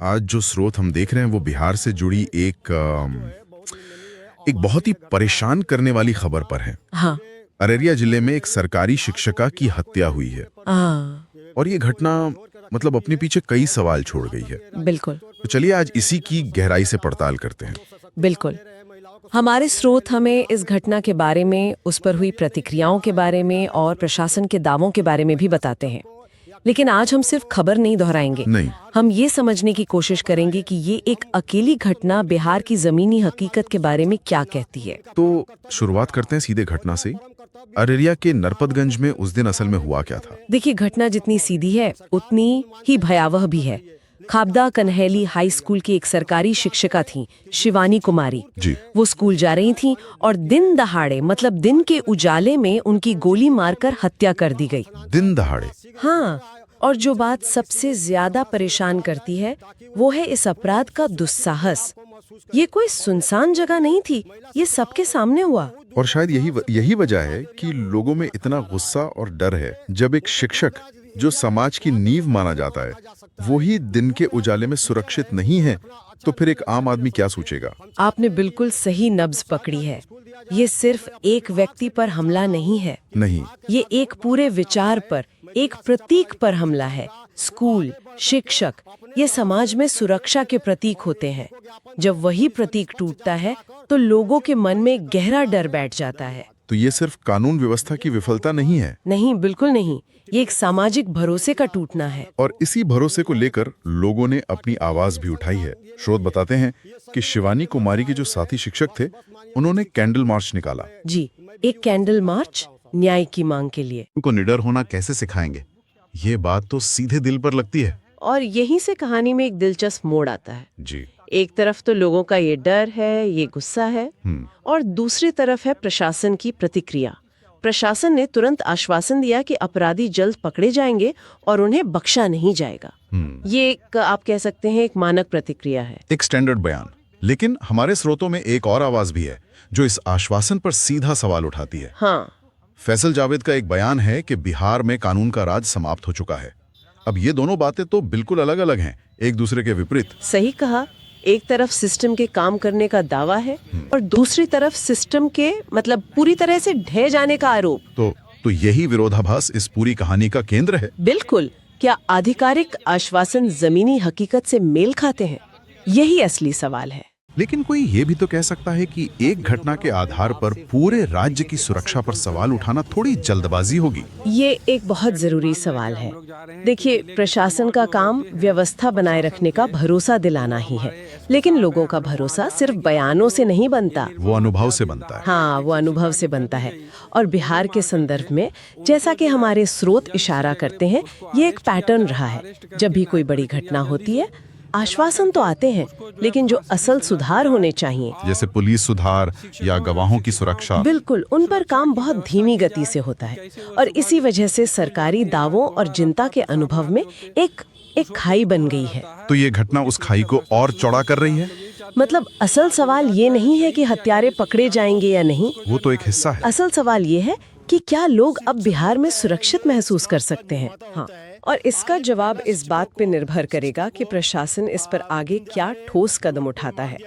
आज जो स्रोत हम देख रहे हैं वो बिहार से जुड़ी एक बहुत ही परेशान करने वाली खबर पर है। हाँ। अररिया जिले में एक सरकारी शिक्षिका की हत्या हुई है और ये घटना मतलब अपने पीछे कई सवाल छोड़ गई है। बिल्कुल तो चलिए आज इसी की गहराई से पड़ताल करते हैं। बिल्कुल। हमारे स्रोत हमें इस घटना के बारे में, उस पर हुई प्रतिक्रियाओं के बारे में और प्रशासन के दावों के बारे में भी बताते हैं। लेकिन आज हम सिर्फ खबर नहीं दोहराएंगे। नहीं। हम ये समझने की कोशिश करेंगे कि ये एक अकेली घटना बिहार की जमीनी हकीकत के बारे में क्या कहती है। तो शुरुआत करते हैं सीधे घटना से। अररिया के नरपतगंज में उस दिन असल में हुआ क्या था? देखिए, घटना जितनी सीधी है उतनी ही भयावह भी है। खाबदा कन्हैली हाई स्कूल की एक सरकारी शिक्षिका थी, शिवानी कुमारी जी। वो स्कूल जा रही थी और दिन दहाड़े, मतलब दिन के उजाले में उनकी गोली मारकर हत्या कर दी गई। दिन दहाड़े? हाँ, और जो बात सबसे ज्यादा परेशान करती है वो है इस अपराध का दुस्साहस। ये कोई सुनसान जगह नहीं थी, ये सबके सामने हुआ। और शायद यही वजह है कि लोगों में इतना गुस्सा और डर है। जब एक शिक्षक जो समाज की नींव माना जाता है वो ही दिन के उजाले में सुरक्षित नहीं है, तो फिर एक आम आदमी क्या सोचेगा? आपने बिल्कुल सही नब्ज पकड़ी है। ये सिर्फ एक व्यक्ति पर हमला नहीं है। नहीं, ये एक पूरे विचार पर, एक प्रतीक पर हमला है। स्कूल, शिक्षक, ये समाज में सुरक्षा के प्रतीक होते हैं। जब वही प्रतीक टूटता है तो लोगों के मन में गहरा डर बैठ जाता है। तो ये सिर्फ कानून व्यवस्था की विफलता नहीं है? नहीं, बिल्कुल नहीं। ये एक सामाजिक भरोसे का टूटना है। और इसी भरोसे को लेकर लोगों ने अपनी आवाज भी उठाई है। स्रोत बताते हैं कि शिवानी कुमारी के जो साथी शिक्षक थे उन्होंने कैंडल मार्च निकाला। जी, एक कैंडल मार्च न्याय की मांग के लिए। उनको निडर होना कैसे सिखाएंगे? ये बात तो सीधे दिल पर लगती है। और यहीं से कहानी में एक दिलचस्प मोड़ आता है। जी। एक तरफ तो लोगों का ये डर है, ये गुस्सा है, और दूसरी तरफ है प्रशासन की प्रतिक्रिया। प्रशासन ने तुरंत आश्वासन दिया कि अपराधी जल्द पकड़े जाएंगे और उन्हें बख्शा नहीं जाएगा। ये एक, आप कह सकते हैं, एक मानक प्रतिक्रिया है, एक स्टैंडर्ड बयान। लेकिन हमारे स्रोतों में एक और आवाज भी है जो इस आश्वासन पर सीधा सवाल उठाती है। हाँ। फैसल जावेद का एक बयान है कि बिहार में कानून का राज समाप्त हो चुका है। अब ये दोनों बातें तो बिल्कुल अलग अलग हैं, एक दूसरे के विपरीत। सही कहा। एक तरफ सिस्टम के काम करने का दावा है और दूसरी तरफ सिस्टम के, मतलब पूरी तरह से ढह जाने का आरोप। तो यही विरोधाभास इस पूरी कहानी का केंद्र है। बिल्कुल। क्या आधिकारिक आश्वासन जमीनी हकीकत से मेल खाते हैं? यही असली सवाल है। लेकिन कोई ये भी तो कह सकता है कि एक घटना के आधार पर पूरे राज्य की सुरक्षा पर सवाल उठाना थोड़ी जल्दबाजी होगी। ये एक बहुत जरूरी सवाल है। देखिए, प्रशासन का काम व्यवस्था बनाए रखने का भरोसा दिलाना ही है, लेकिन लोगों का भरोसा सिर्फ बयानों से नहीं बनता, वो अनुभव से बनता है। हाँ, वो अनुभव से बनता है। और बिहार के संदर्भ में, जैसा कि हमारे स्रोत इशारा करते हैं, ये एक पैटर्न रहा है। जब भी कोई बड़ी घटना होती है, आश्वासन तो आते हैं, लेकिन जो असल सुधार होने चाहिए, जैसे पुलिस सुधार या गवाहों की सुरक्षा, बिल्कुल उन पर काम बहुत धीमी गति से होता है। और इसी वजह से सरकारी दावों और जनता के अनुभव में एक खाई बन गई है। तो ये घटना उस खाई को और चौड़ा कर रही है। मतलब असल सवाल ये नहीं है कि हत्यारे पकड़े जाएंगे या नहीं, वो तो एक हिस्सा है। असल सवाल ये है कि क्या लोग अब बिहार में सुरक्षित महसूस कर सकते हैं। हाँ, और इसका जवाब इस बात पे निर्भर करेगा कि प्रशासन इस पर आगे क्या ठोस कदम उठाता है।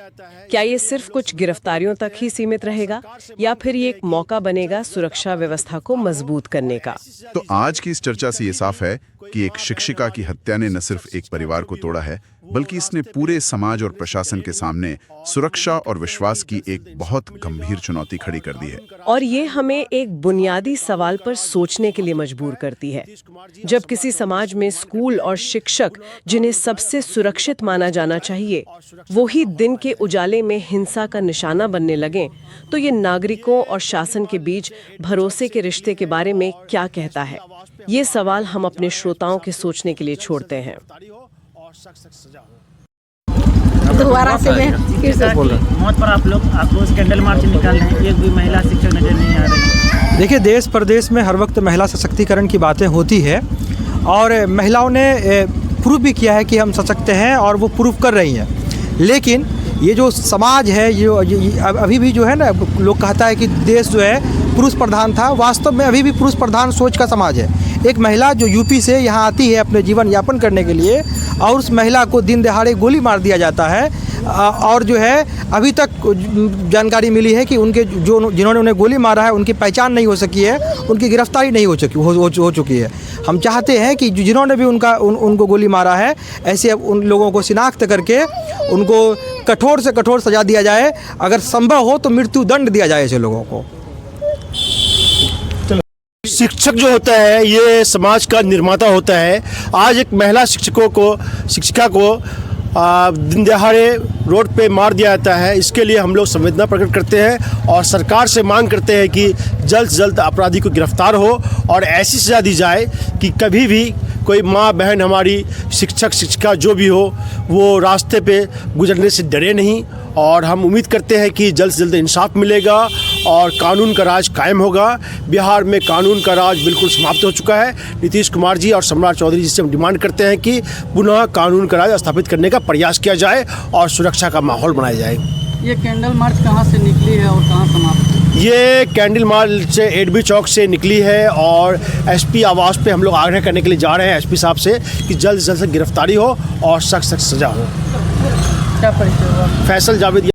क्या ये सिर्फ कुछ गिरफ्तारियों तक ही सीमित रहेगा या फिर ये एक मौका बनेगा सुरक्षा व्यवस्था को मजबूत करने का। तो आज की इस चर्चा से ये साफ है कि एक शिक्षिका की हत्या ने न सिर्फ एक परिवार को तोड़ा है, बल्कि इसने पूरे समाज और प्रशासन के सामने सुरक्षा और विश्वास की एक बहुत गंभीर चुनौती खड़ी कर दी है। और ये हमें एक बुनियादी सवाल पर सोचने के लिए मजबूर करती है। जब किसी समाज में स्कूल और शिक्षक, जिन्हें सबसे सुरक्षित माना जाना चाहिए, वो ही दिन के उजाले में हिंसा का निशाना बनने लगे, तो ये नागरिकों और शासन के बीच भरोसे के रिश्ते के बारे में क्या कहता है? ये सवाल हम अपने श्रोताओं के सोचने के लिए छोड़ते हैं। दोबारा से मैं फिर से बोल रहा हूं। मौत पर आप लोग कैंडल मार्च निकाल रहे हैं, एक भी महिला शिक्षक नजर नहीं आ रही। देखिए, देश प्रदेश में हर वक्त महिला सशक्तिकरण की बातें होती है और महिलाओं ने प्रूव भी किया है कि हम सशक्त हैं और वो प्रूव कर रही हैं। लेकिन ये जो समाज है, ये अभी भी जो है ना, लोग कहता है कि देश जो है पुरुष प्रधान था, वास्तव में अभी भी पुरुष प्रधान सोच का समाज है। एक महिला जो यूपी से यहाँ आती है अपने जीवन यापन करने के लिए और उस महिला को दिन दहाड़े गोली मार दिया जाता है। और जो है अभी तक जानकारी मिली है कि उनके जिन्होंने उन्हें गोली मारा है उनकी पहचान नहीं हो सकी है, उनकी गिरफ्तारी नहीं हो चुकी है। हम चाहते हैं कि जिन्होंने भी उनको गोली मारा है, ऐसे उन लोगों को शिनाख्त करके उनको कठोर से कठोर सज़ा दिया जाए, अगर संभव हो तो मृत्यु दंड दिया जाए ऐसे लोगों को। शिक्षक जो होता है ये समाज का निर्माता होता है। आज एक महिला शिक्षिका को दिन दहाड़े रोड पे मार दिया जाता है। इसके लिए हम लोग संवेदना प्रकट करते हैं और सरकार से मांग करते हैं कि जल्द से जल्द अपराधी को गिरफ्तार हो और ऐसी सज़ा दी जाए कि कभी भी कोई माँ बहन हमारी शिक्षक शिक्षिका जो भी हो वो रास्ते पे गुजरने से डरे नहीं। और हम उम्मीद करते हैं कि जल्द से जल्द इंसाफ मिलेगा और कानून का राज कायम होगा। बिहार में कानून का राज बिल्कुल समाप्त हो चुका है। नीतीश कुमार जी और सम्राट चौधरी जी से हम डिमांड करते हैं कि पुनः कानून का राज स्थापित करने का प्रयास किया जाए और सुरक्षा का माहौल बनाया जाए। ये कैंडल मार्च कहाँ से निकली है और कहाँ समाप्त? ये कैंडल मार्च से एडबी चौक से निकली है और एसपी आवास पे हम लोग आग्रह करने के लिए जा रहे हैं एसपी साहब से कि जल्द से जल्द गिरफ्तारी हो और सख्त सख्त सज़ा हो। क्या परिचय हुआ? फैसल जावेद।